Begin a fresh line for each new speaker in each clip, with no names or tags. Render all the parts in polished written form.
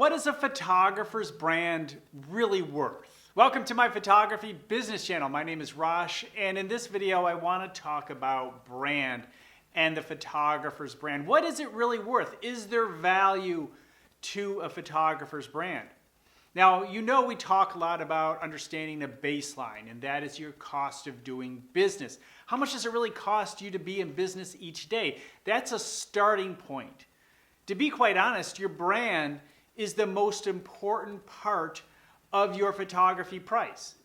what is a photographer's brand really worth? Welcome to my photography business channel. My name is Rosh, and in this video I want to talk about brand and the photographer's brand. What is it really worth? Is there value to a photographer's brand? Now, you know we talk a lot about understanding the baseline, and that is your cost of doing business. How much does it really cost you to be in business each day? That's a starting point. To be quite honest, your brand is the most important part of your photography price.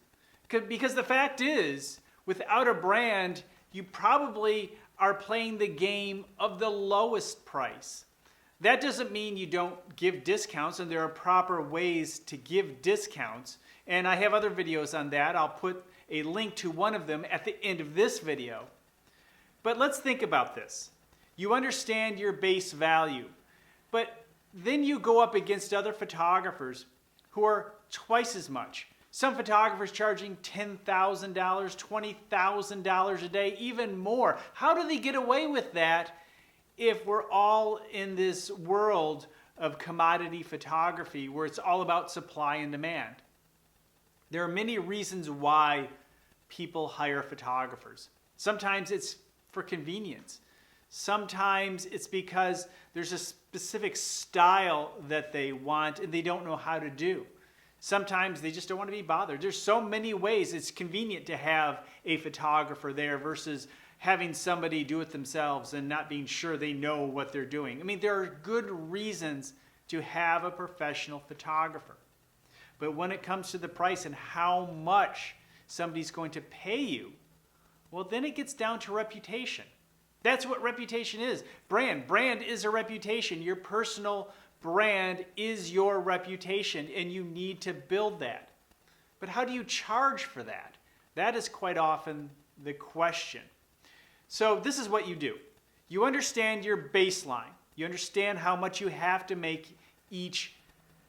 Because the fact is, without a brand, you probably are playing the game of the lowest price. That doesn't mean you don't give discounts, and there are proper ways to give discounts. And I have other videos on that. I'll put a link to one of them at the end of this video. But let's think about this. You understand your base value, but then you go up against other photographers who are twice as much. Some photographers charging $10,000, $20,000 a day, even more. How do they get away with that if we're all in this world of commodity photography where it's all about supply and demand? There are many reasons why people hire photographers. Sometimes it's for convenience. Sometimes it's because there's a specific style that they want and they don't know how to do. Sometimes they just don't want to be bothered. There's so many ways it's convenient to have a photographer there versus having somebody do it themselves and not being sure they know what they're doing. I mean, there are good reasons to have a professional photographer. But when it comes to the price and how much somebody's going to pay you, well, then it gets down to reputation. That's what reputation is. Brand. Brand is a reputation. Your personal brand is your reputation, and you need to build that. But how do you charge for that? That is quite often the question. So this is what you do. You understand your baseline. You understand how much you have to make each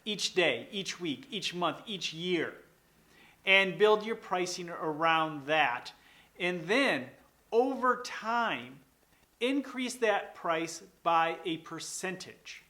day, each week, each month, each year, and build your pricing around that. And then, over time, increase that price by a percentage.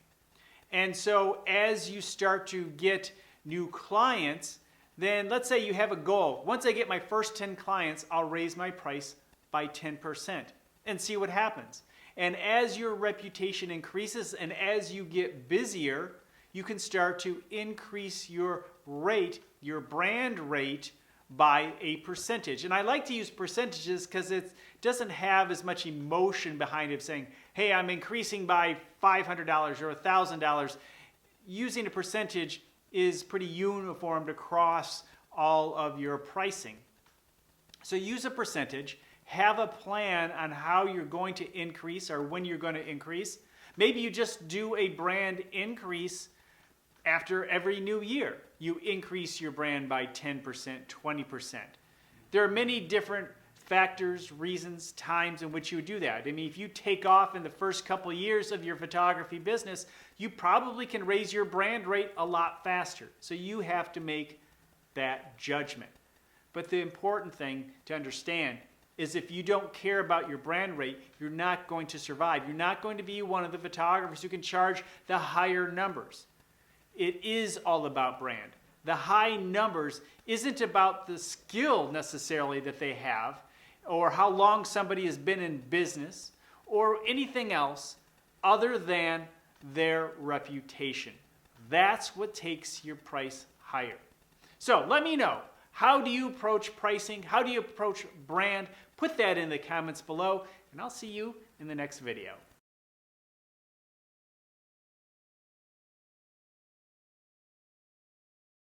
And so as you start to get new clients, then let's say you have a goal. Once I get my first 10 clients, I'll raise my price by 10% and see what happens. And as your reputation increases and as you get busier, you can start to increase your rate, your brand rate, by a percentage. And I like to use percentages because it doesn't have as much emotion behind it saying, hey, I'm increasing by $500 or $1,000. Using a percentage is pretty uniform across all of your pricing. So use a percentage, have a plan on how you're going to increase or when you're going to increase. Maybe you just do a brand increase after every new year. You increase your brand by 10%, 20%. There are many different factors, reasons, times in which you would do that. I mean, if you take off in the first couple years of your photography business, you probably can raise your brand rate a lot faster. So you have to make that judgment. But the important thing to understand is if you don't care about your brand rate, you're not going to survive. You're not going to be one of the photographers who can charge the higher numbers. It is all about brand. The high numbers isn't about the skill necessarily that they have or how long somebody has been in business or anything else other than their reputation. That's what takes your price higher. So let me know, how do you approach pricing? How do you approach brand? Put that in the comments below, and I'll see you in the next video.